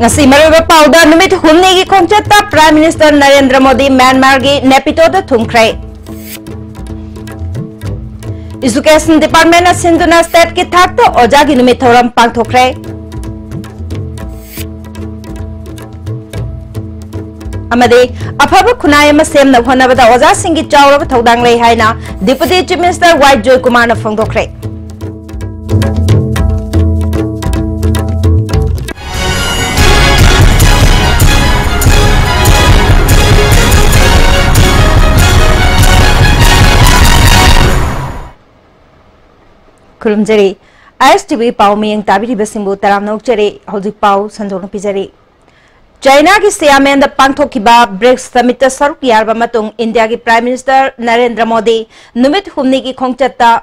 ngasi maruba pauda numit humni gi khongchata Prime Minister Narendra Modi Myanmar gi Nepito da thumkhrai Education Department na Sinduna State ki thak to oja gi numit thoram pangthokrai amade afaba khunai ama semna honabada oja singi chawraba thodang lei haina Deputy Chief Minister Y Joy Kumar na phongthokrai Kurumjari, ISTV Pau Miyang Tabiri Basimbu Taram Nokjari, Hodik Pau, Sandona Pijari. China ki Siamen the Pangthokiba BRICS Summit Saruk Yarba Matung, India ki Prime Minister Narendra Modi, Numit Humni ki Khongchata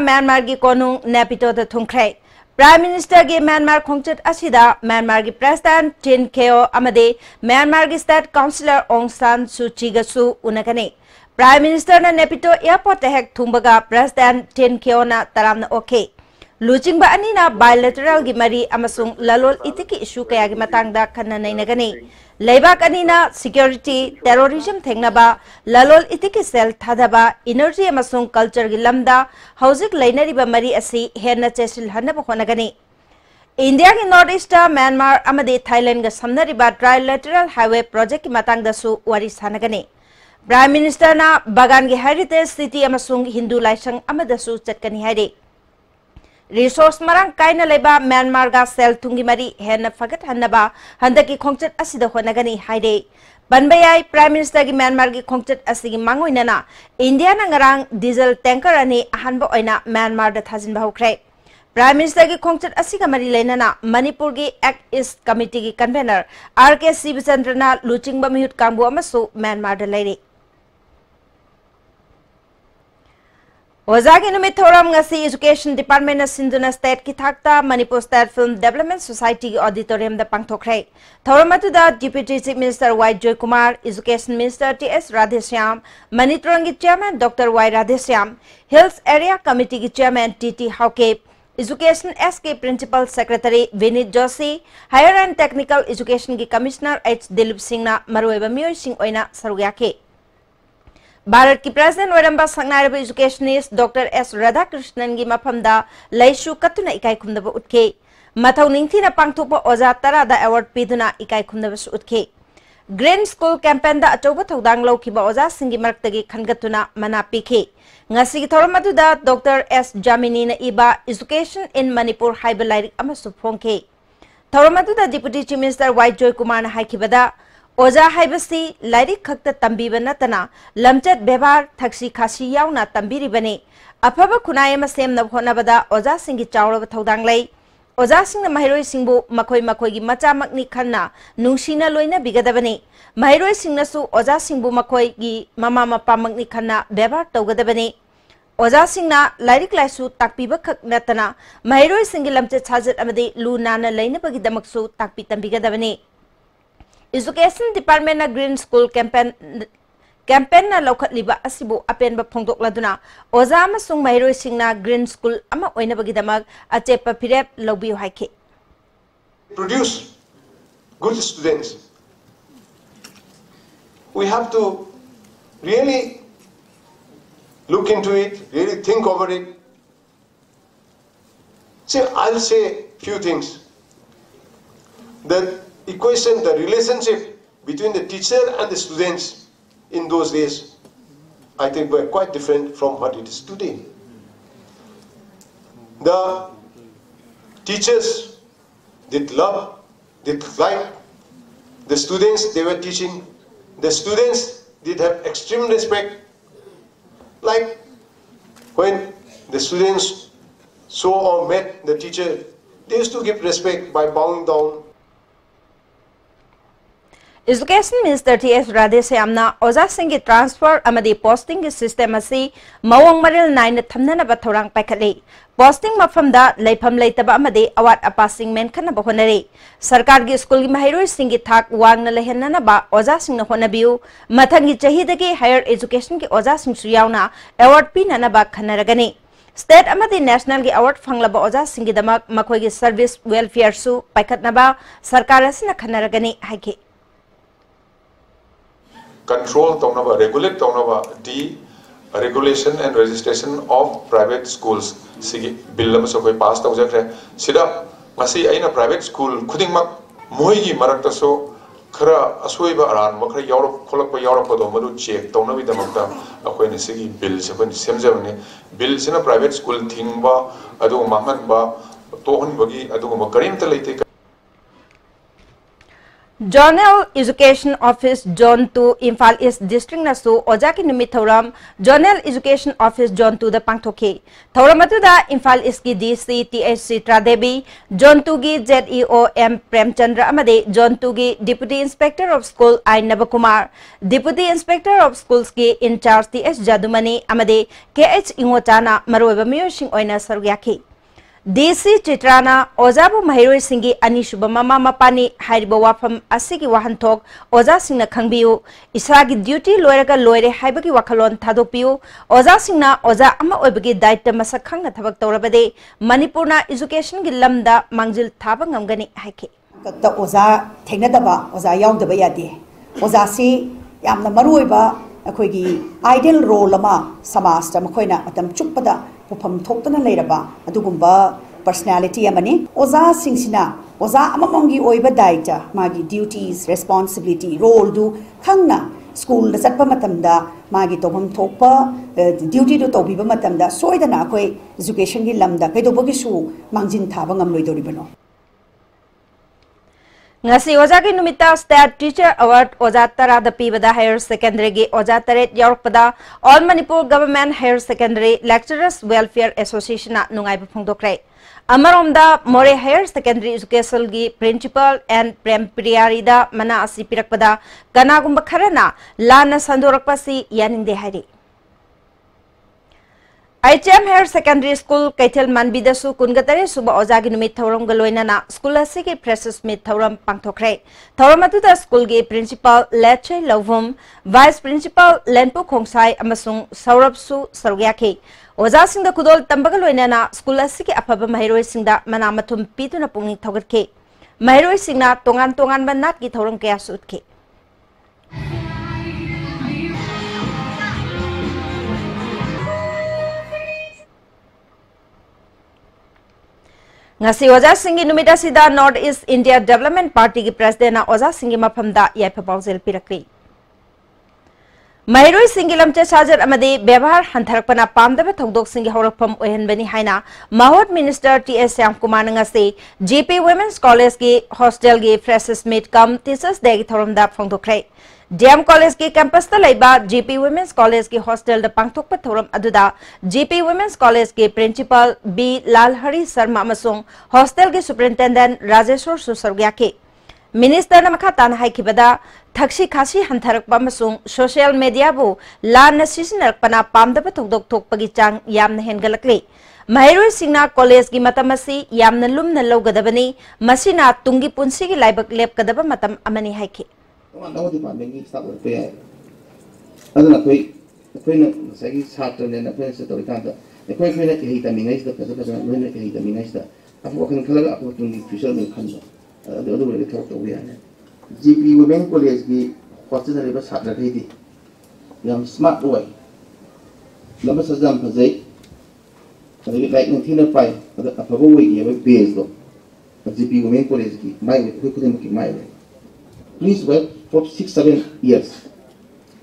Myanmar ki Konung Nepito the Thungkhrai. Prime Minister ge Myanmar khongchat asida Myanmar ge President Tin Keo amade Myanmar ge State Councillor Aung San Suu Kyi ga su unakane Prime Minister na Nepito airport hek thumbaga President Tin Keo na taramna okay Luchingba ani na bilateral gi mari amasung lalol itiki issue kaya gi matangda khanna nei nagani Leibak ani na security terrorism thengnaba lalol itiki cell thadaba energy amasung culture gi lamda hauzik leinariba mari asi henna chesil hanaba honagani India ki North East Myanmar amade Thailand ga samnariba trilateral highway project ki matangda su wari sanagani Prime Minister na bagan gi heritage city amasung Hindu laisang amada su chatkani haide Resource marang kaina leba Myanmar ga sel tungi mari henna fagat hannaba handaki khongchat asida honagani haide banbayai Prime Minister gi Myanmar gi khongchat asigi mangoinana India na ngarang diesel tanker ani ahanba oina Myanmar da thajin bahukrai Prime Minister gi khongchat asiga mari leinana Manipur gi Act East Committee gi convener RK Sibichandra luchingba mihut kangbu amasu Myanmar da leire Ozagi numit thoram ngasi Education Department na Sinduna State ki thakta Manipur State Film Development Society ki auditorium da pangthokrai thoram atuda Deputy Chief Minister Y Joy Kumar Education Minister TS Radheshyam Manitrong ki Chairman Dr Y Radheshyam Hills Area Committee ki Chairman TT Hauke Education SK Principal Secretary Vinit Joshi Higher and Technical Education ki Commissioner H Dilip Singh na marueba miyoi sing oina sarugyake Bharat ki President Waramba Sangnaraba Educationist Dr. S. Radhakrishnan gi mafamda Laishu Katuna Ikai Kumdaba Utke Mathau Ningthi na Pangthopa Oza Tarada Award Piduna Ikai Kumdaba Utke Green School Campaign da Achoba Thodang Laukiba Oza Singi Marktagi Khangatuna Mana Pikhe Ngasi gi thoram aduda Dr. S. Jamini na iba Education in Manipur Haiba Lairik amasu phongke thoram aduda Deputy Chief Minister Y Joy Kumar na haikibada Oja haibasi lairik khakta tambiba natana lamchat bebar thaksi khasi yauna tambiri bane afaba khunai ma semna honabada oja singi chawraba thodang lei oja singna mahiroi singbu makhoi makhoi gi macha makni khanna nungsina loina bigadabane mahiroi singna su oja singbu makhoi gi mama mapa makni khanna bebar tawgadabane oja singna lairik laisu takpiba khak natana mahiroi singi lamchat chajat amade lu nana leina bagi damaksu takpi tambigadabane Education Department na Green School Campaign na lokhat liba asibu apen ba phongdok laduna oza amasung mahiroi singna Green School ama oina bagidamag achepa phirep lobi haike Produce good students. We have to really look into it, really think over it. See, I'll say few things. The equation, the relationship between the teacher and the students in those days, I think were quite different from what it is today. The teachers did love, did like the students they were teaching. The students did have extreme respect. Like when the students saw or met the teacher, they used to give respect by bowing down. Education Minister T.S. Radheshyamna Oja Singh transfer amadi posting system asi mawang maril naina thamnana ba thorang paikhatli posting mafamda leifam leitaba amadi awat apasing menkhana ba honare sarkar gi school gi mahiroi singh gi thak wangna lehenna ba Oja Singh na honabiu mathangi chahidagi higher education gi Oja Singh su yauna award pinana ba khanaragani State amadi national gi award fanglaba oja singi damak makoi gi service welfare su paikhatnaba sarkar asina khanaragani haike. Control taunaba, regulate taunaba, regulation and registration of private schools. Sigi bill lama so koi pass taujakre. Sida masi aina private school khudingmak moi gi marakta so khara asoi ba aran makhra yawrok kholak ba yawrok do madu check tauna bi damakta akoi ni sigi bill se ban semjabne bill sina private school thingba adu mahman ba tohon bagi adu ma karim ta leite. Zonal Education Office Zone 2 Imphal East District nasu ojaki numit thoram Zonal Education Office Zone 2 da pangthoke thoram atuda Imphal East ki DC THC Tradebi Zone 2 gi ZEO M Premchandra amade Zone 2 gi Deputy Inspector of School I Navakumar Deputy Inspector of Schools ki in charge TH Jadumani amade KH Ingochana maroiba miyosing oina sarugyaki DC Chitrana Ozabu Mahiroi Singi Anishuba Mama Mapani Hariba Wafam Asigi Wahantok Oza Singna Kangbiu Isagi duty Loiraga Loire Haibaki Wakalon Tadopiu Oza Singna Oza Ama Obagi Daita Masakanga Tabak Torabade Manipurna Education Gilamda Mangjil Tabangamgani Haike The Oza Tegnadaba Oza Young the Bayadi Oza Si Yamna Maruiba Akogi ideal role lama Samasta Makoina Atam Chupada Pupam Tokana Leraba, Adugumba, personality amani, Oza Singsina, Oza Amamongi Oiba Daita, Magi duties, responsibility, role do, Kangna, school the Satpamatamda, Magi Tobam Topa, duty to Tobiba Matamda, Soidana Koi, education Lamda, Kedobogisu, Mangjin Tabangam Loidoribano. Ngasi oja ki numita State Teacher Award oja tara da pibada Higher Secondary gi oja taret yorpada All Manipur Government Higher Secondary Lecturers Welfare Association na nungai phongdokre amaromda More Higher Secondary Education gi Principal and Prempriari da mana asi pirakpada kanagumba kharana lana sandorakpasi yaningde hairi ITM Higher Secondary School Kaitel Manbidasu Kungatare Suba Ojagi Numit Thoram Galoinana School Asiki Precious Smith Thoram Pangthokre Thoramatuda School Gi Principal Leche Lovum Vice Principal Lenpu Khongsai Amasung Saurabsu Sarugyaki Oja Singda Kudol Tambagaloinana School Asiki Apaba Mahiroi Singda Manamatum Pituna Pungni Thogatke Mahiroi Singna Tongan Banat Gi Thoram Kaya Sutke Ngasi Oja Singi Numita Sida North East India Development Party ki President Oja Singi Maphamda Yaipapawzel Pirakri Mahiroi Singi Lamche Sajar Amadi Bebhar Hantarakpana Pamdaba Thongdok Singi Horakpam Ohenbani Haina Mahot Minister T.S. Yamkumar ngasi GP Women's College ki Hostel ki Freshers Meet Cum Teachers Day ki Thoramda Phongdokre DM College ki campus ta laiba GP Women's College ki hostel da pangthokpa thoram aduda GP Women's College ki Principal B Lalhari Sharma amasung hostel ki Superintendent Rajeshwar Susargyaki Minister na makatan haikibada thakshi khasi hantharakpa amasung social media bu lan sisinarpana pamdaba thokdok thokpagi chang yamna hengalakli Mahiroi Singna College ki matamasi yamna lumna lawgadabani masina tungi punsi ki laibak lepkadaba matam amani haiki Now the pandemic started to other quick, the queen of Sagi Saturn and the Prince of the Canta. The queen minute he terminates the president, when he terminates the African color opportunity to show me conduct. The other way to talk to we are. GP Women College, what's the river Saturday? Young smart boy. Number Sazam Pazay, like Natina Pie, a Pavoy, a base though. GP Women College, my way, who couldn't make my way. Please wait for 6-7 years.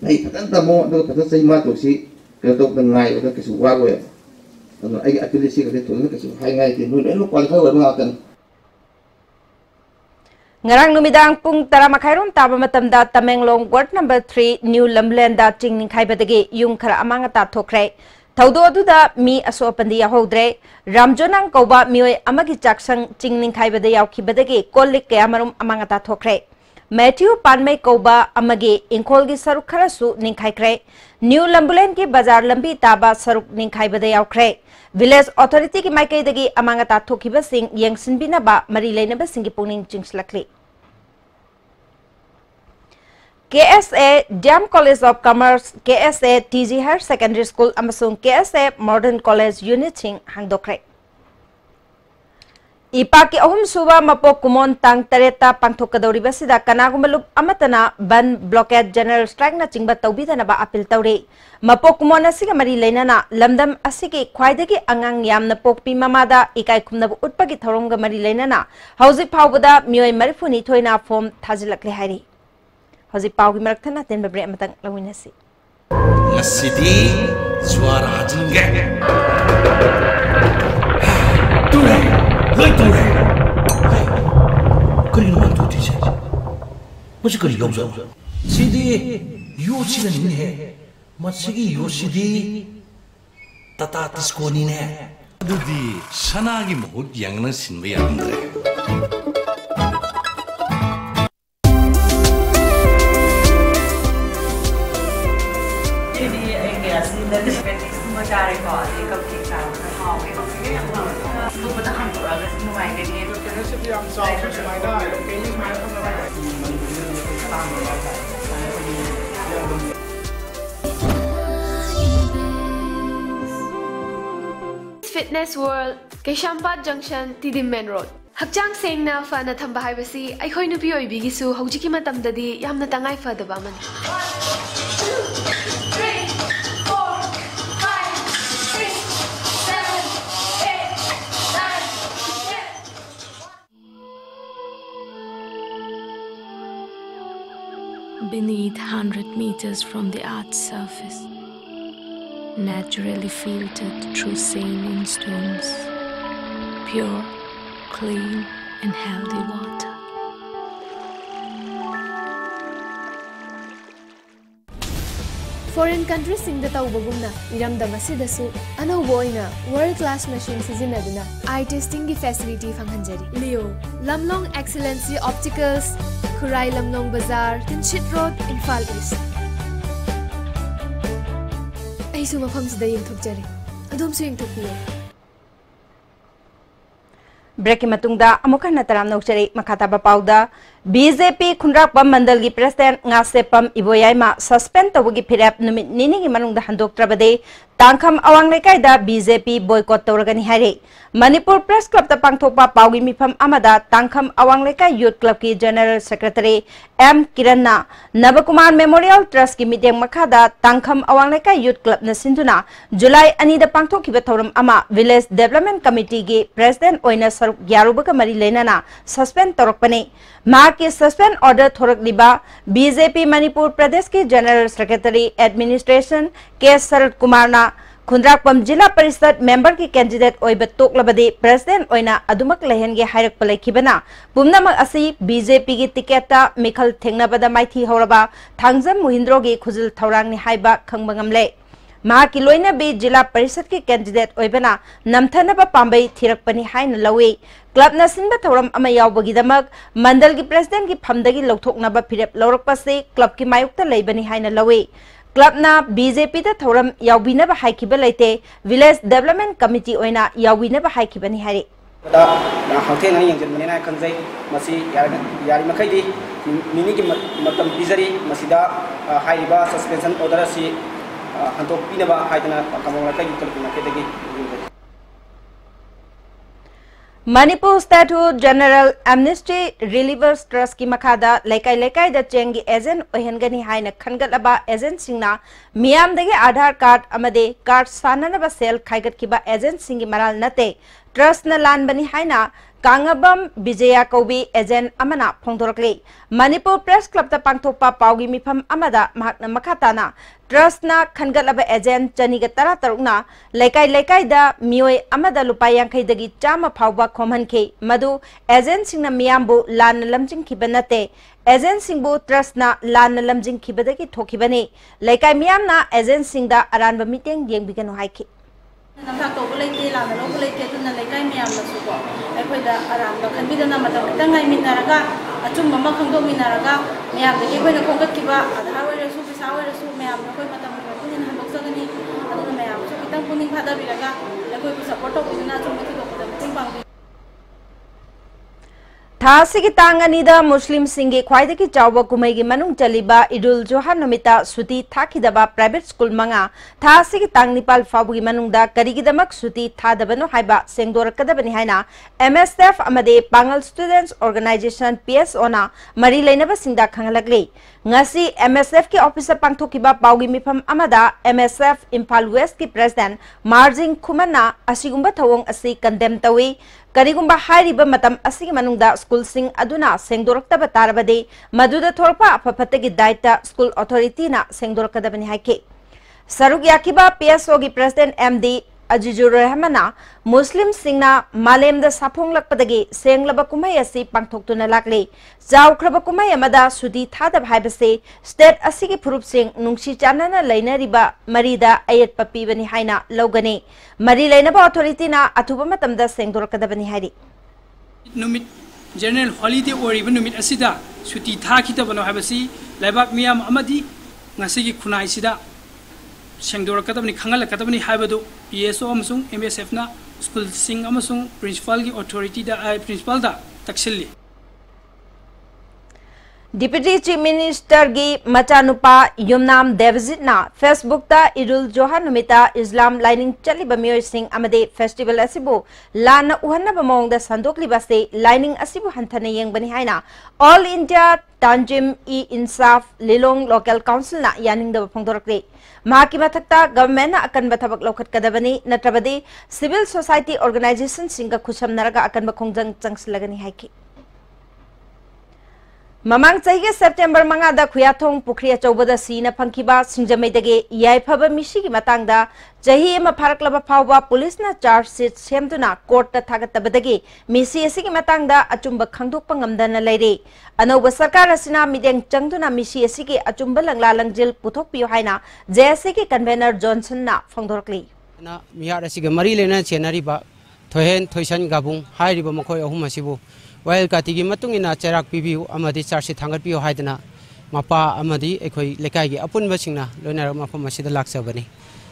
Nay patanta mo do patanta say mato si pero to ngai do kesu wago ya. Ano ay apili si kasi to kesu hay ngai tin no eno qualify wa ngatan. Ngarang numidang pung tara makhairon taba matamda Tamenglong Ward number 3 New Lamland da tingning khaibadagi yung khara amanga ta thokre. Thaudo aduda mi aso pandi yahodre Ramjonang koba mioi amagi chaksang tingning khaibada yaukibadagi kolik kayamarum amanga ta thokre. Matthew Panmay Koba Amagi Inkolgi Saruk Karasu Ninkaikre New Lambulen ki Bazar Lambi Taba Saruk Ninkai Badayaukre Village Authority ki Maikai Dagi Amangata Tokiba Sing Yang Sinbinaba Marilena Singi Puning Jingslakli KSA Dam College of Commerce, KSA TG Higher Secondary School, amasung KSA Modern College Unit Sing hangdokre. Ipaki ahum suba mapok kumon tang tareta pangthokadori basida kanagumalup amatana ban blockade general strike na chingba tawbida na ba appeal tawre mapok kumon asiga mari leinana lamdam asigi khwaidagi angang yamna pokpi mamada ikai khumnabu utpagi thorongga mari leinana hauzik phawbada mioi marifuni thoina form thajilakle hairi hauzik pawgi marakthana tenba bre amatang lawinasi ngasidi suara hajinge Loi tore. Hey, kari naman tu teacher. Masih kari yau zau. Sidi yosi na nini. Masih yosi tata tisko nini. Adudi sanagi mahut yang nang sinbaya andre. Ini kayak sih dari fetish semua cari kok di kita mau yang mau itu benar kan agak semua kayak gini itu terus yang soal semua ada kayaknya main Fitness World Keshampat Junction Tidim Main Road Hakjang sengna fana thamba haibasi aikhoi nupi oibigisu hojiki matamdadi yamna tangai fadaba man 10, 9, 8, 7, 8, 9, 10. Beneath 100 meters from the Earth's surface, naturally filtered through sailing stones, pure, clean, and healthy water. Foreign countries singda tawbagumna iramda masidasu anaubo oina world class machine sizinaduna eye testing gi facility fanghanjari Leo Lamlong Excellency Opticals Khurai Lamlong Bazaar Tinchit Road Imphal East aisu mafamsida yengthokjari adumsu yengthokpiye Break matungda amuka nataram nokchari makataba pauda BJP khunrakpa mandal gi president ngasepam iboyaima suspend tawgi phirap numit nini gi manungda handoktrabade tangkham awang lekai da BJP boycott tawragani hare Manipur Press Club ta pangthokpa paugi mifam amada tangkham awang lekai youth club ki general secretary M Kiranna Navakumar Memorial Trust ki meeting makhada tangkham awang lekai youth club na sinduna July ani da pangthokhiba thoram ama village development committee gi president oina saruk yarubaga mari leinana suspend tawrakpane के suspend order थोरक लिबा BJP Manipur प्रदेश के general secretary administration के शरद कुमार ना खुंद्राकपम जिला परिषद member की candidate ओइब तोकलबदे president ओइना अदुमक लेहनगे हायरक पलेखिबना पुमनामक असि BJP की टिकेटा मिखल थेंगनाबदा माइथी हौरबा थांगजम मुहिंद्रो की खुजल थौरांगनि हाइबा खंगबंगमले की लोइना बी जिला परिषद की कैंडिडेट ओइबना नमथनबा पांबई थिरकपनी हाइन लवे क्लब नसिनबा थौरम अमा यावबगीदमक मंडल की प्रेसिडेंट की फमदगी लौथोकनाबा फिरेप लौरकपसे क्लब की मायुक्ता लेबनी हाइन लवे क्लब ना बीजेपी दा थौरम यावबिनबा हाइखिबा लेते विलेज डेवलपमेंट कमिटी ओइना यावबिनबा हाइखिबनी हारे दा हाउथेन हाई यंजनमनेना खंजै मसी यारी मखैदी मिनी की मतम पिजरी मसीदा हाइरिबा सस्पेंशन ऑर्डर असि हंतो पिनबा हाइदना कमोला कई कल्पना केदगी Manipur State General Amnesty Relievers Trust की मखादा लेकाई लेकाई द चेंगी एजेंट ओहनगनी हाइना खनगलबा एजेंट सिंगना मियाम दगे आधार कार्ड अमदे कार्ड साननबा सेल खाइगत किबा एजेंट सिंगी मराल नते ट्रस्ट न लान बनी हाइना कांगबम विजया कौबी एजेंट अमना फोंदोरकले मणिपुर प्रेस क्लब ता पांगथोपा पाउगी मिफम अमदा महकना मखाताना ट्रस्ट ना खनगलबा एजेंट चनीगा तरा तरुकना लेकाई लेकाई दा मियोय अमदा लुपा यांखै दगी चामा फावबा खोमहनखे मदु एजेंट सिंगना मियामबु लान लमजिंग खिबनते एजेंट सिंगबु ट्रस्ट ना लान लमजिंग खिबदगी थोखिबने लेकाई मियामना एजेंट सिंगदा अरानबा मीटिंग येंबिगनो हाइखि नमस्कार तो बोले के लाना लो बोले के तुना लेकाई मियाम लसुको अखोइदा आराम द खनबिदना मतम खितंग गाय मिनारगा अचुम मम खंगदो मिनारगा मियाम दे कोइना खोंगत किबा आधार वरसु पिसा वरसु मियाम कोइ मतम पुनिन हंदोक्सगनी अदुना मियाम सु खितंग पुनिन फादा बिरगा अखोइ सपोर्ट तो बिना चुम मथि तो मिटिंग पांग थासिगी तांगनीदा मुस्लिम सिंगे ख्वाइदगी चावबा कुमैगी मनुंग चलिबा इदुल जोहा नुमिता सुती थाखिदबा प्राइवेट स्कूल मंगा थासिगी तांग निपाल फाबुगी मनुंगदा करिगिदमक सुती थादबनो हाइबा सेंगदोरकदबनि हाइना MSF अमदे पांगल स्टूडेंट्स ऑर्गेनाइजेशन PSO ना मरी लेनबा सिंगदा खंगलगले ngasi MSF की ऑफिसर पांगथोकिबा पाउगी मिफम अमदा MSF इम्फाल वेस्ट की प्रेसिडेंट मार्जिंग खुमना असिगुंबा थवोंग असि कंडेम तवी करिगुंबा हाइरिबा मतम असिगी मनुंगदा स्कूल सिंग अदुना सेंगदोरकतबा तारबदे मदुदा थोरपा अफफतगी दायित्व स्कूल अथॉरिटी ना सेंगदोरकदबनि हाइके सरुक याकिबा PSO की प्रेसिडेंट MD अजीजुर रहमाना मुस्लिम सिंगना मालेमदा साफोंगलकपदगी सेंगलबा कुमै असि पांगथोक्तुना लागले जावख्रबा कुमै अमदा सुदी थादब हाइबसे स्टेट असिगी फुरुपसिंग नुंगसी चानना लैनरिबा मरीदा अयत पपीबनी हाइना लौगने मरी लैनबा अथॉरिटीना अथुबा मतमदा सेंगदोरकदबनी हाइरि नुमित जनरल हॉलिडे ओरिबा नुमित असिदा सुती थाखितबनो हाइबसी लाइबाक मियाम अमदी ngasi खुनाइसिदा सेंगदोरकदबनी खंगलकदबनी हाइबदु PSO अमसुंग MSF ना स्कूल सिंग अमसुंग प्रिंसिपल की अथॉरिटी दा प्रिंसिपल दा तक्सिली डिप्टी चीफ मिनिस्टर की मचानुपा युमनाम देवजित ना फेसबुक ता इदुल जोहा नुमिता इस्लाम लाइनिंग चलिबा मियोय सिंग अमदे फेस्टिवल असिबु लाना उहन्नबा मौंगदा संदोकलिबासे लाइनिंग असिबु हंथने येंगबनी हाइना ऑल इंडिया तांजिम ई इंसाफ लिलोंग लोकल काउंसिल ना यानिंगदबा फोंदोरकले माकी मथक्ता गवर्नमेंट अकनबा थबक लौखटकदबनी नत्रबदे सिविल सोसाइटी ऑर्गेनाइजेशन सिंगा खुसमनरगा अकनबा खोंजंग चंगसलगनी हाइकी ममांग चाहिए सेप्टेम्बर मंगादा खुयाथोंग पुखरी अचौबदा सीना फंखिबा सिंजमैदगे याइफबा मिसिगी मतंगदा चही एमा फारकलबा फावबा पुलिसना चार्ज शीट सेमदुना कोर्ट थागतबदगे मिसी असिगी मतंगदा अचुंबा खंगदोकपा ngamdana लेरे अनौबा सरकार असिना मिदेंग चंगदुना मिसी असिगी अचुंबा लंगला लंगजिल पुथोकपियो हाइना जेएसए के कन्वेनर जॉनसन ना फोंदोरकली ना मियार असिगा मरी लेना चेनारिबा थोहेन थोइसन गाबुंग हाइरिबा मखोय अहुम असिबु वाइल कातिगी मतुंगिना चेराक पिबिउ अमदि चार्जशीट थांगतपियो हाइदना मपा अमदि एखोय लेकाइगी अपुनबसिंगना लोइनार मफम असिदा लाक्सबनी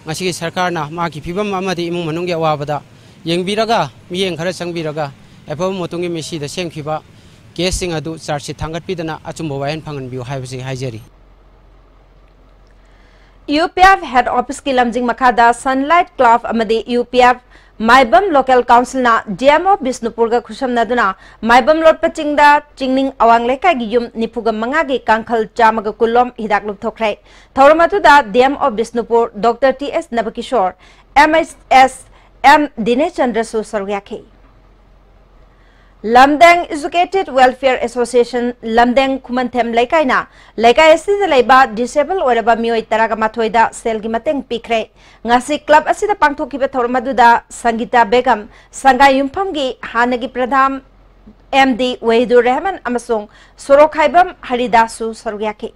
ngasi सरकारना माकी फिबम अमदि इमुंग मनुंगी अवाबदा येंगबिरगा मियेंग खरा संगबिरगा एफो मोतुंगी मिसीदा सेंगखिबा केसिंग अदु चार्जशीट थांगतपिदना अचुंबो वायन फंगनबिउ हाइबसि हाइजरी UPF हेड ऑफिस की लमजिंग मखादा sunlight club अमदि UPF Maibam local council ना DMO बिष्णुपुर का खुशम नदुना माइबम लोट पचिंगदा चिंगनिंग अवांग लेका गी युम निपुगा मंगा गे कांखल चामगा कुलोम हिदाक लुप थोखरे थौरमतुदा DMO Bishnupur doctor TS Nabakishore MSS M Dinesh Chandra सु सरग्याखे Lamdeng educated welfare association Lamdeng Khumanthem लेकाइना लेकाइ असिदा लेबा डिसेबल ओरबा मियोय तरागा माथोइदा सेलगी mateंग पिखरे ngasi क्लब असिदा पांगथोकिबा थौरमदुदा संगीता बेगम संगाई युमफमगी हानगी प्रधान MD वहीदुर रहमान अमसोंग सोरोखाइबम हरिदासु सरग्याखे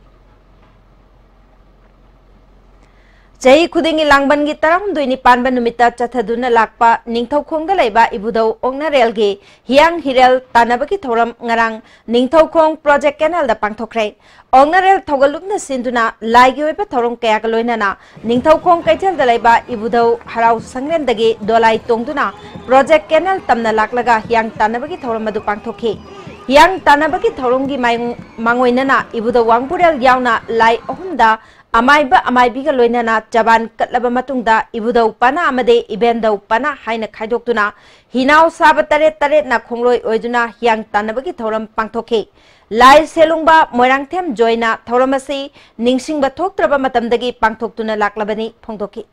चही खुदिंगी लांगबन की तरहमदुइनी पानबा नुमिता चथदुना लाकपा निंगथौखोंगदा लेबा इबुदौ ओंगनारेलगे हियांग हिरेल तानबकी थौरम ngarang निंगथौखोंग प्रोजेक्ट कैनल दा पांगथोखरे ओंगनारेल थौगलुकना सिंदुना लाइगी ओइबा थौरम कयागा लोइनाना निंगथौखोंग कैथेल दा लेबा इबुदौ हराउ संग्रेंदगे दोलाई तोंगदुना प्रोजेक्ट कैनल तमना लाकलगा हियांग तानबकी थौरम अदु पांगथोखे हियांग तानबकी थौरमगी मांगोइनाना इबुदौ वांगपुरेल यावना लाई अहुमदा अमाइबा अमाइबिगा लोइनाना जबान कटलबा मतुंगदा इबुदौ पाना अमदे इबेंदौ पाना हाइना खाइदोक्तुना हिनाव साब तरे तरे ना खोंगलोय ओइदुना हियांग तानबगी थौरम पांगथोखे लाई सेलुंगबा मोइरांगथेम जॉयना थौरमसी निंगसिंगबा थोक्त्रबा मतमदगी पांगथोक्तुना लाक्लबनी फोंदोखि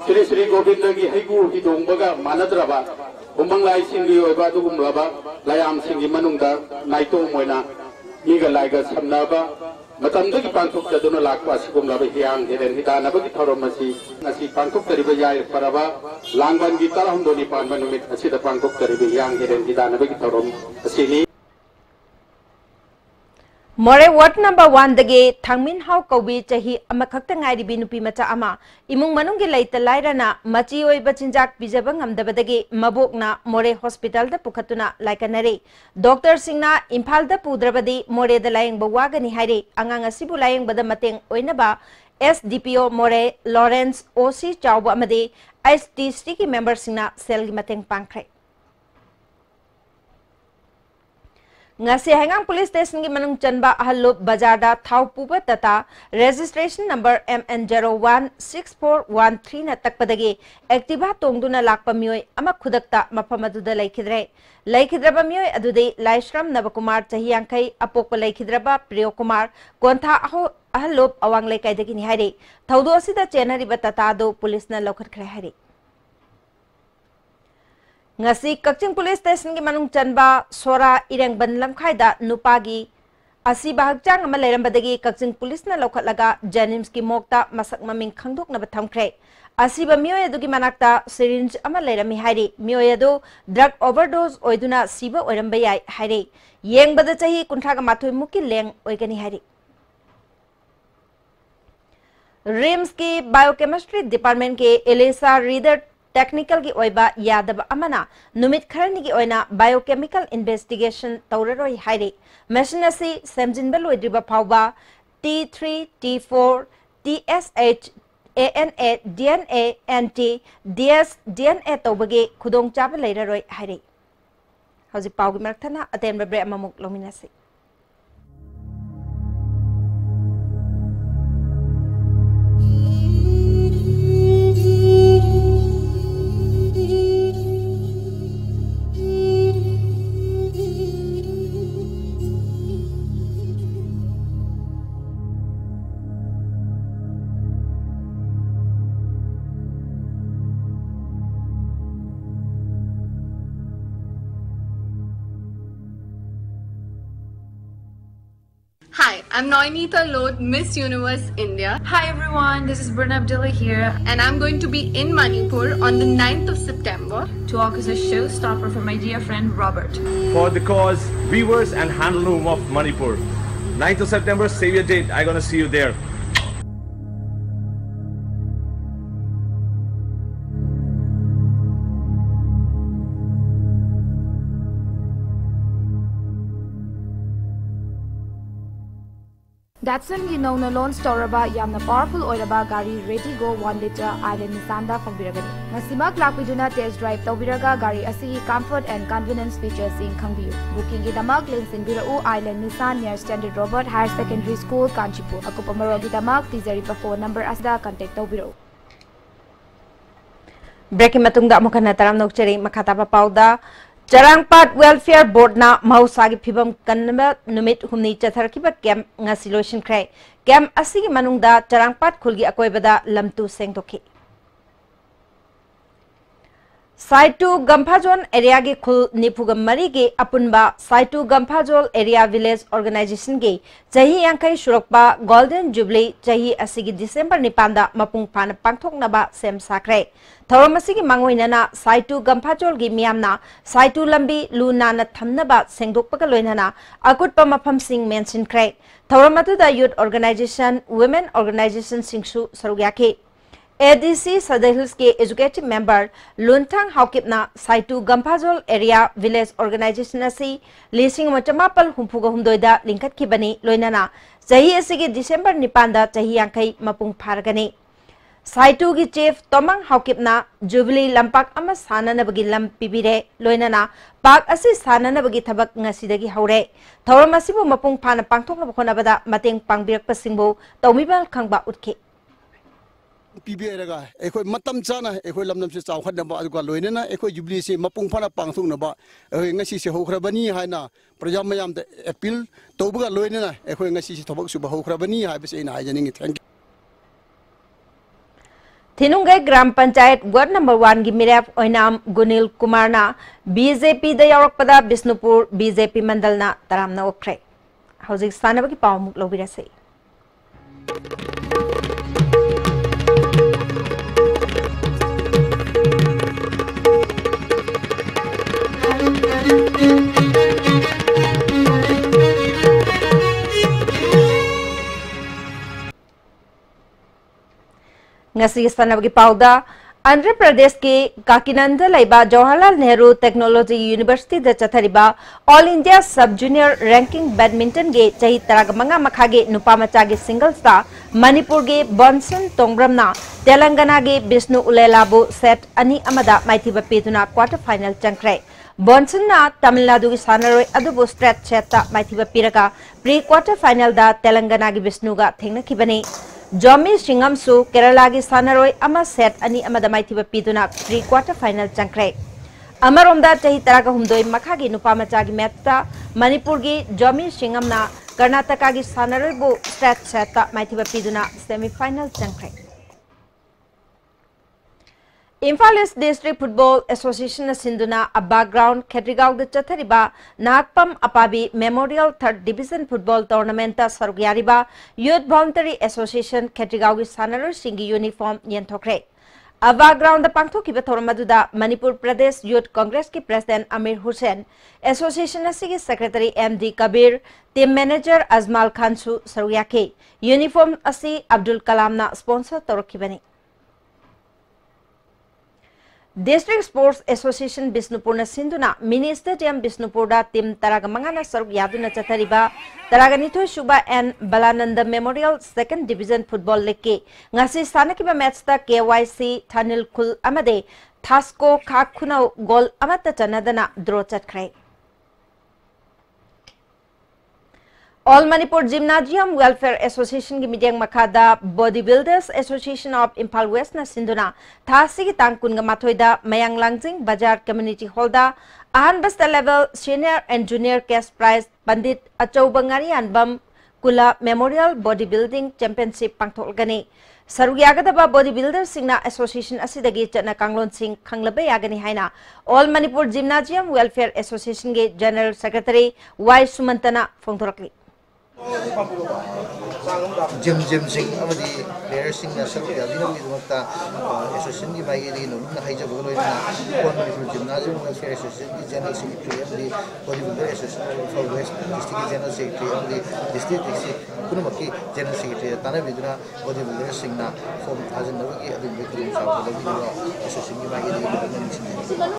श्री श्री गोविंदगी हैगु हिदोंबगा मानद्रबा उमंग लाई सिंगी ओइबा दुगुमलाबा लायाम सिंगी मनुंगदा नाइतो मोइना मीगा लाइगा समनाबा मतमदगी पांगथोक्तदुना लाकपा सिगुमलाबा हियांग हेरेन हिदानबगी थौरमसी ngasi पांगथोक्तरिबा याय फराबा लांगबनगी तरहमदोनि पानबा नुमित असिदा पांगथोक्तरिबा हियांग हेरेन हिदानबगी थौरम असिनी मोरे वार्ड नंबर 1 दगे थांगमिन हाउ कौबी चही अमखक्ता ngairibi nupi macha ama imung manunggi leita lairana machi oiba chinjak bijaba ngamdabadagi mabokna मोरे हॉस्पिटल दा पुखतुना लाइकनरे डॉक्टर सिंगना इम्फाल दा पुद्रबदी मोरे दा लायंग बवागनी हाइरे अंगांग असिबु लायंग बदा mateंग ओइनबा SDPO मोरे लॉरेंस OC चाउबा अमदे STC की मेंबर सिंगना सेल की mateंग पांखरे ngasi hangang police station gi manung chanba ahalop bazar da thau puba tata registration number MN016413 na takpadagi activa tongduna lakpa mioi ama khudakta mafam aduda laikhidraba mioi adudei Laishram Navakumar chahi yankai apokpa laikhidraba Priyokumar kontha ahalop awang laikai dagi ni haire thaudo asida chenari ba tata do police na lokhatkre haire ngasi Kakching police station gi manung chanba sora ireng ban lamkhaida nupagi asi bahagchang ama leirambadagi Kakching police na lokhatlaga Janims ki mokta masak maming khangdok na bathamkhre asi ba miyoy adugi manakta syringe ama leirami hairi miyoy adu drug overdose oiduna siba oiramba yai hairi yengbada chahi kunthraga mathoi muki leng oigani hairi RIMS की biochemistry department के एलेसा reader technical की ओइबा यादब अमना नुमित खरनी की ओइना biochemical investigation तौररोय हाइरे machine असी सेमजिनबल ओइद्रिबा फावबा T3 T4 TSH ANA DNA NT DS DNA तौबगे खुदोंग चाब लेररोय हाइरे हौजि पावगी मरथना अतेन ब्रेक अममुक लोमिनासी Hi, I'm Noinita Lode, Miss Universe India. Hi everyone, this is Bruna Abdullah here and I'm going to be in Manipur on the 9th of September to organize a showstopper for my dear friend Robert. For the cause, weavers and handloom of Manipur. 9th of September, save your date, I'm gonna see you there. Datsun gi nona launch toraba yamna powerful oiraba gari ready go 1 liter island nisanda fangbiragani nasimak lakpiduna test drive tawbiraga gari asi comfort and convenience features in khangbiu booking gi damak link sinbirau island nisan near Standard Robert Higher Secondary School Kanchipur akupamaro gi damak tizari pa phone number asda contact tawbirau breaking matungda amukana taram nokcheri makata pa pauda Charangpat Welfare Board na mahusagi phibam kanba numit humni chatharkiba camp ngasi loisin khrai camp asigi manungda Charangpat khulgi akoibada lamtu sengtokhi Saitu Gamphajon area ge khul nipuga mari ge apunba Saitu Gamphajon area village organization ge chahi yankai shurokpa golden jubilee chahi asigi December nipanda mapung phana pangthoknaba sem sakrai Thoramasigi mangoinana Saitu Gamphajon gi miyamna Saitu lambi luna na thamnaba sengdokpaga loinana akutpa mafam sing mention krai Thoramatuda youth organization women organization singsu sarugyake ADC Sadahils के executive member Lunthang हाउकिपना Saitu Gamphazol area village organisation असी लिसिंग मचमापल हुंफुगा हुंदोइदा लिंकत खिबनी लोइनाना चही असिगे दिसंबर निपांदा चही यांखै मपुंग फारगनी साइटू की chief तोमंग हाउकिपना jubilee लंपाक अमा साननबगी lump पिबिरे लोइनाना पाक असी साननबगी थबक ngasiदगी हौरे थौरम असिबु मपुंग फाना पांगथोकनब खोनबदा मतेंग पांगबिरकपसिंगबु तौमिबल खंगबा उठखे PBA eko matam chana eko lamnam se chaw khadna ba aduka loinena eko jubilee se mapung phana pangthung na ba ngasi se hokhrabani haina praja mayam da appeal tawbuga loinena eko ngasi se thobak su ba hokhrabani ha bese ina hajaning thank you Thinungai Gram Panchayat Ward number 1 gi mirap oinam Gunil Kumar na BJP da yarakpada Bisnupur BJP mandal na taramna okre hauzik sanabagi pawmuk lobirase ngasi sanabagi pauda Andhra Pradesh ke Kakinanda laiba Jawaharlal Nehru Technology University da chathariba All India Sub Junior Ranking Badminton ge chahi taragamanga makhage nupamacha ge singles ta Manipur ge Bonson Tongramna Telangana ge Vishnu Ulelabu set ani amada maithiba petuna quarter final changkre Bonsonna Tamil Nadu ki sanaroi adubu stretch setta maithiba piraka pre-quarter final da Telangana ki Vishnuga thengnakhibani. Jomi Singam su Kerala ki sanaroi ama set ani amada maithiba piduna pre-quarter final changkre. Amaromda chahi taraga humdoi makhagi nupamacha ki matcha Manipur ki Jomi Singam na Karnataka ki sanaroi bu stretch setta maithiba piduna semi-final changkre. Imphal East District Football Association Sinduna a background Ketrigao the Chathariba Nakpam Apabi Memorial 3rd Division Football Tournament Sarugyariba Youth Voluntary Association Ketrigao Sanaru Singi Uniform Yentokre. A background the Pangtoki Tormaduda Manipur Pradesh Youth Congress ki President Amir Hussain, Association Asigi Secretary MD Kabir, Team Manager Azmal Khansu Saruyake, Uniform Asi Abdul Kalamna sponsor Torokibani. District Sports Association Bisnupurna Sinduna Mini Stadium Bisnupurda Team Taragamangana Saruk Yaduna Chatariba Taraganito Shuba and Balananda Memorial 2nd Division Football League Ngasi Sanakiba match the KYC Tanil Kul Amade Tasco Kakuna Gol Amata Chanadana draw Chatkray. All Manipur Gymnasium Welfare Association ki Midyang Makada Bodybuilders Association of Imphal West na Sinduna Thasi ki Tangkun ga Mathoida Mayang Langjing Bajar Community Hall da Ahan Basta Level Senior and Junior Cash Prize Pandit Achau Bangari Anbam Kula Memorial Bodybuilding Championship Pangtholgani Sarugyagadaba Bodybuilders Singna Association Asidagi Chana Kanglon Singh Khanglaba Yagani Haina All Manipur Gymnasium Welfare Association ge General Secretary Y Sumantana Phongthorakli Gym sing amadi players sing na saruk yadina bi dumata association ki mai ri no na haija bolo ina kon Manipur Gymnasium Welfare Association ki general secretary amdi bodybuilder association for West district general secretary amdi district kunumaki general secretary tana biduna bodybuilder sing na form thousand no ki adu bi sa bolo association ki mai ri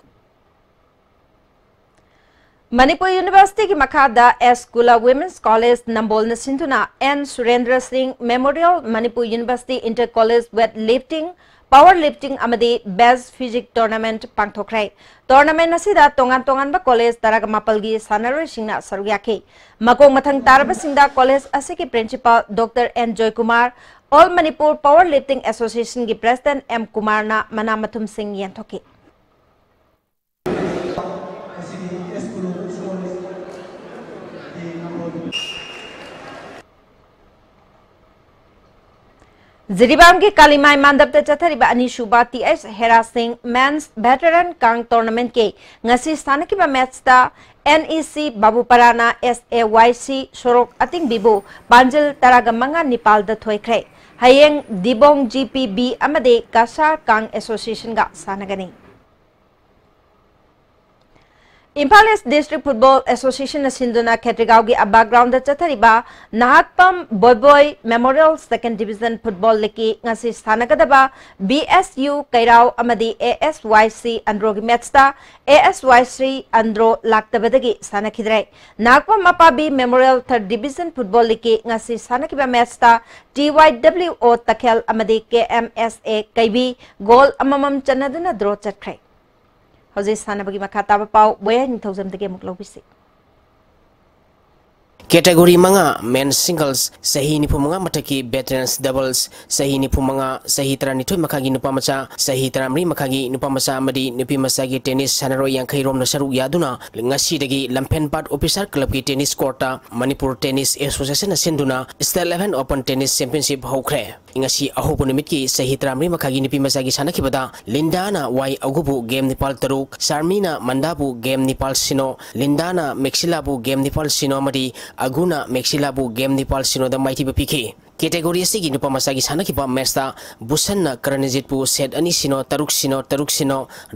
Manipur University ki Makada S. Kula Women's College Nambol na Sinduna N. Surendra Singh Memorial Manipur University Inter-College Weightlifting, Powerlifting Amadi Best Physique Tournament Pangthokrai. Tournament nasida tongan ba college taraga mapalgi sanaroi singna sarugyake. Makong mathang taraba singda college asiki principal Dr. N. Joy Kumar, All Manipur Powerlifting Association ki President M. Kumar na manamathum singh yenthoki. Ziribam ki Kalimai Mandap te Chathariba Anishuba TS Hera Singh Men's Veteran Kang Tournament ke ngasi sthanaki ba match ta NEC Babu Parana SAYC Sorok Ating Bibu Banjil Taragamanga Nepal da thoikre Hayeng Dibong GPB amade Kasar Kang Association ga sanagani. Imphal East District Football Association Sinduna Ketrigao gi a background da chathariba Nahatpam Boy Memorial 2nd Division Football League ngasi stanagadaba BSU Kairao amadi ASYC Andro gi matchta ASYC Andro laktabadagi sanakidre Nakpam Mapabi Memorial 3rd Division Football League ngasi sanakiba matchta TYWO Takhel amadi KMSA Kaibi goal amamam chanaduna draw chatkrai. Hauze sana bagi makata pau boya ni thousand dege muklau bisi. Category manga men singles sahi ni pumanga mataki veterans doubles sahi ni pumanga sahi tarani thoi makagi nupa macha sahi taramri makagi nupa macha amadi nupi masagi tennis sanaro yang khairom na saru yaduna ngasi dagi lampen part officer club ki tennis courta Manipur Tennis Association sinduna Star 11 Open Tennis Championship hokre ngasi ahubu nimit ki sahi taramri makagi nupi masagi sanakibada Lindana Y Agubu game Nepal taruk Sarmina Mandabu game Nepal sino Lindana Mexilabu game Nepal sino amadi Aguna Mexilabu game Nepal sino da mighty bpk category sigi nupa masagi sanakiba mesta Busanna Karanjitpu set ani sino taruk sino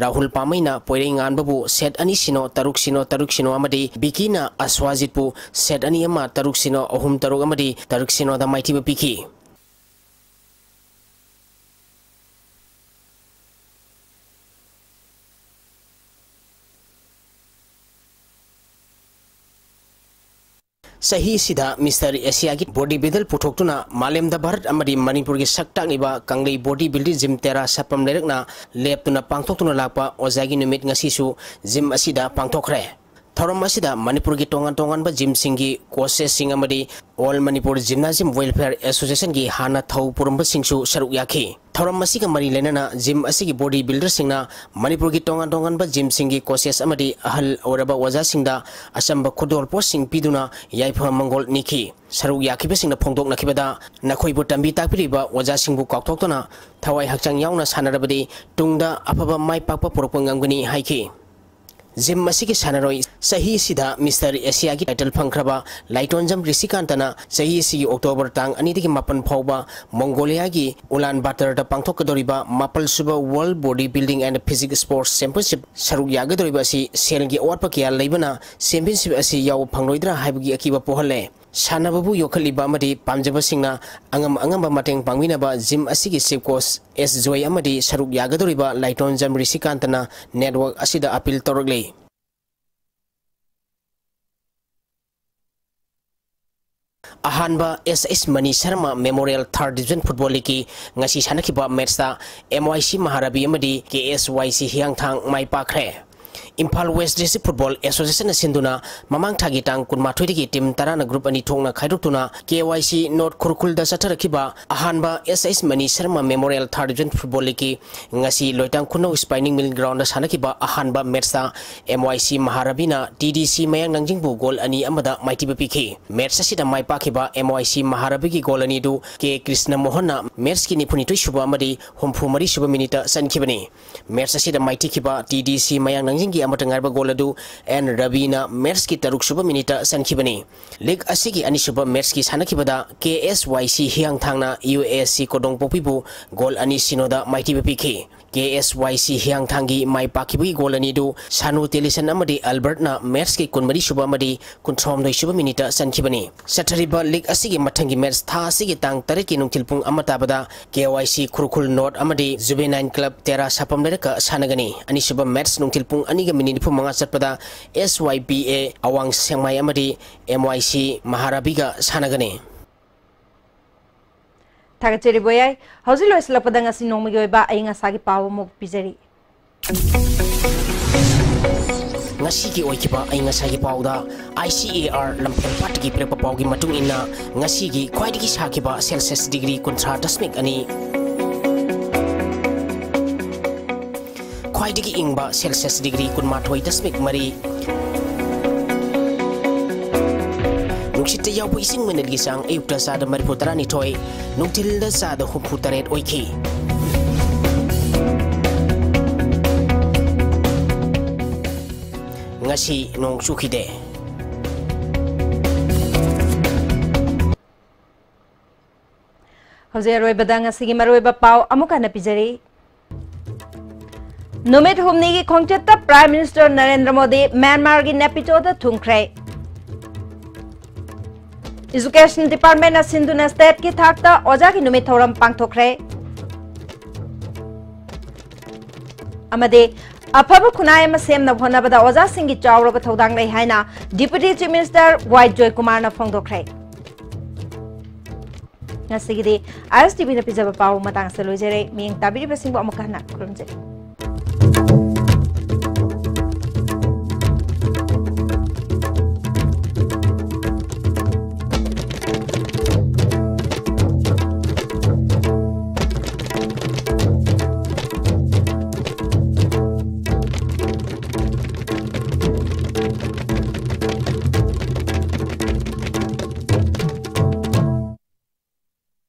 Rahul Pamaina Poiringan babu set ani sino taruk sino amadi Bikina Aswajitpu set ani ama taruk sino ohum taruk amadi taruk sino da mighty bpk Sahi sida Mr. Asia ki body builder puthokuna Malem da Bharat amadi Manipur ki sakta niba Kanglei body builder gym tera sapam lerekna leptuna pangthoktuna lakpa ozagi numit ngasi su gym asida pangthokre. Thoram asida Manipur ki tongan ba gym singi courses sing amadi All Manipur Gymnasium Welfare Association ki hana thau purumba singsu saruk yakhi. Thoram asiga mari lenana gym asigi body builder singna Manipur ki tongan ba gym singi courses amadi ahal oraba waza singda asamba khodol post sing piduna yaifa mangol nikhi. Saruk yakhibe singna phongdok nakhibada nakhoibu tambi takpiriba waza singbu kakthoktona thawai hakchang yauna sanarabadi tungda afaba mai pakpa porokpa ngamgani haiki. Gym masiki sanaroi sahi sida Mr. Asia ki title phangkraba Laitonjam Risikantana sahi sigi October tang ani digi mapan phauba Mongolia gi Ulan Bator da pangthokadoriba mapal suba World Bodybuilding and Physical Sports Championship saruk yagadoriba si selgi awatpa kya leibana championship asi yaw phangloidra haibgi akiba pohale. Sanababu yokhaliba amadi pamjaba singna angamba mateng pangminaba gym asigi chief coach S Joy amadi saruk yagadoriba Laitonjam Risikantana network asida appeal torogle. Ahanba SS Mani Sharma Memorial 3rd Division Football League ngasi sanakiba match ta MYC Maharabi amadi KSYC Hiangthang mai pakre. Impal West District Football Association Sinduna Mamang Tagitang Kunmatwidi team Tarana Group ani Tongna Kaidutuna KYC North Kurkul da Satarakiba Ahanba SS Mani Sharma Memorial 3rd Division Football League ngasi Loitang Kuno Spinning Mill Ground da Sanakiba Ahanba Metsa MYC Maharabina TDC Mayang Nangjingbu goal ani amada Mighty PK Metsa sida mai pakiba MYC Maharabigi goal ani du K Krishna Mohana Merski ni punitui shuba amadi Humpu Mari shuba minita sankibani Metsa sida Mighty Kiba TDC Mayang Nangjingi amatangarba goladu and Rabina Merski taruk shuba minita sankibani League asigi ani shuba Merski sanakibada KSYC Hiangthangna UASC Kodong Popibu goal ani sinoda Mighty PK KSYC Hiangthangi mai pakibi goal ani du Sanu Television amadi Albertna Merski kunmari shuba amadi kunthom doi shuba minita sankibani Sathariba League asigi mathangi match tha asigi tang tariki nungtilpung amatabada KYC Kurukul North amadi Juvenile Club Tera sapam leraka sanagani ani shuba match nungtilpung ani mininipu mga satpada SYPA awang sengmai amadi MYC Maharabiga sanagani. Tagacheri boyai hauzilo islapada ngasi nongmagi oiba ay ngasagi pawo mo pizeri. Ngasigi oikiba ay ngasagi pawda ICAR lampel patigi prepa pawgi matung ina ngasigi kwaidigi sakiba Celsius degree kontra dasmik ani. Kwaidigi ingba Celsius degree kunmathoi dasmik mari Nungshita yabu ising menedgi sang ayukta sada mariputarani toy nungtilda sada humputaret oiki ngasi nong sukide Hauze roi badang asigi maroi ba pau amuka na pizari Numit humni ki khongchetta Prime Minister Narendra Modi Myanmar ki Nepito da thungkhre Education Department of Sindhuna State ki thakta oja ki numit thoram pangthokre amade afaba khunai ma semna bhonabada oja singi chawraba thodang lai haina Deputy Chief Minister White Joy Kumar na phongdokre Nasigidi ISTV na pijaba paw matang sa loijere ming tabiri basing bo amukana kurumje